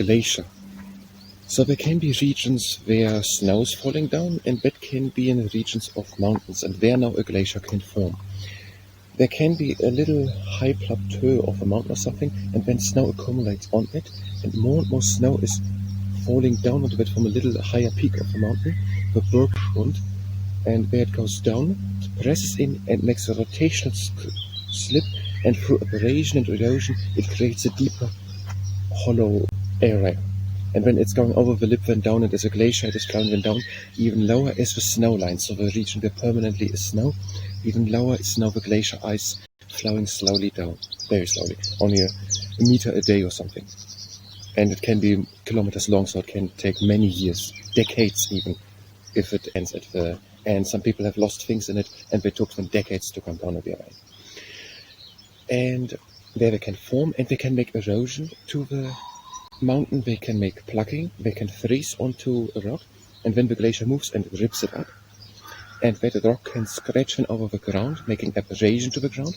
glacier. So there can be regions where snow is falling down, and that can be in regions of mountains, and there now a glacier can form. There can be a little high plateau of a mountain or something, and then snow accumulates on it, and more snow is falling down onto it from a little higher peak of the mountain, the Bergschrund, and where it goes down, it presses in and makes a rotational slip, and through abrasion and erosion it creates a deeper hollow area. And when it's going over the lip then down, and as a glacier it is going then down, even lower is the snow line, so the region where permanently is snow, even lower is now the glacier ice flowing slowly down, very slowly, only a meter a day or something. And it can be kilometers long, so it can take many years, decades even, if it ends at the end. Some people have lost things in it, and they took them decades to come down at the end. And there they can form, and they can make erosion to the mountain, they can make plugging, they can freeze onto a rock, and when the glacier moves and rips it up, and where the rock can scratch over the ground, making abrasion to the ground,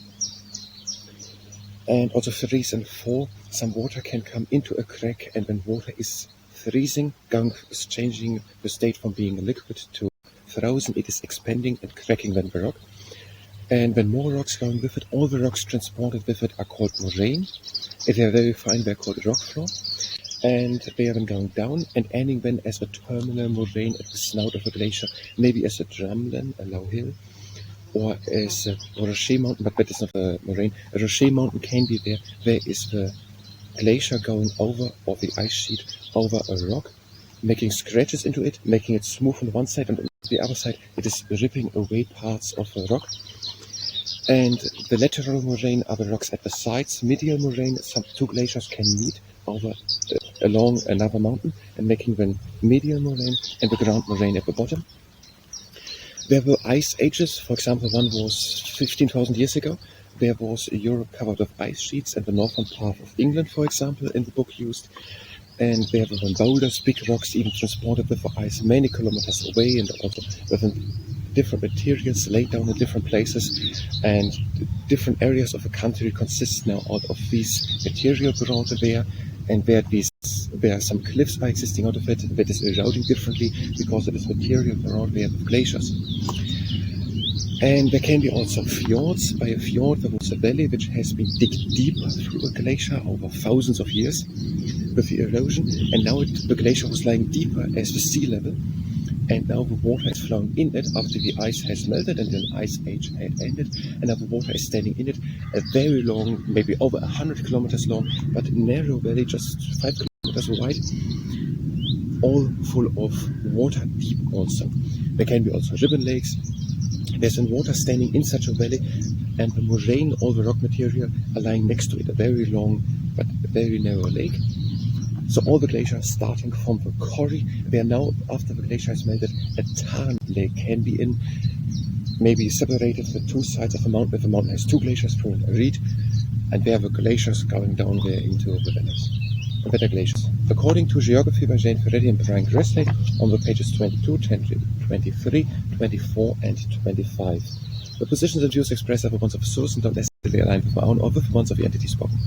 and also freeze and fall. Some water can come into a crack, and when water is freezing, is changing the state from being liquid to frozen, it is expanding and cracking then the rock. And when more rocks going with it, all the rocks transported with it are called moraine. If they are very fine, they're called rock floor. And they are then going down and ending then as a terminal moraine at the snout of a glacier, maybe as a drumlin, a low hill, or as a rocher mountain, but that is not a moraine. A rocher mountain can be there. There is the glacier going over, or the ice sheet over a rock, making scratches into it, making it smooth on one side, and on the other side it is ripping away parts of the rock. And the lateral moraine are the rocks at the sides. Medial moraine, some two glaciers can meet over along another mountain, and making then medial moraine, and the ground moraine at the bottom. There were ice ages. For example, one was 15,000 years ago. There was Europe covered with ice sheets, and the northern part of England, for example, in the book used. And there were then boulders, big rocks, even transported with the ice many kilometers away, and also with different materials laid down in different places. And different areas of the country consist now out of these material brought there, and where some cliffs are existing out of it, that is eroding differently because it is material brought there with glaciers. And there can be also fjords. By a fjord there was a valley which has been digged deeper through a glacier over thousands of years with the erosion, and now the glacier was lying deeper as the sea level, and now the water is flowing in it after the ice has melted and the ice age had ended, and now the water is standing in it, a very long, maybe over 100 kilometers long, but narrow valley, just 5 kilometers wide, all full of water, deep also. There can be also ribbon lakes. There's water standing in such a valley, and the moraine, all the rock material, are lying next to it, a very long but very narrow lake. So all the glaciers starting from the quarry, where now, after the glacier has melted, a tarn lake can be in, maybe separated the two sides of the mountain, if the mountain has two glaciers through a reed, and there the glaciers going down there into the valleys. The better glaciers. According to Geography by Jane Ferretti and Brian Gressley, on the pages 22, 23, 24, and 25. The positions and views expressed are the ones of the source and don't necessarily align with my own or with the ones of the entity spoken.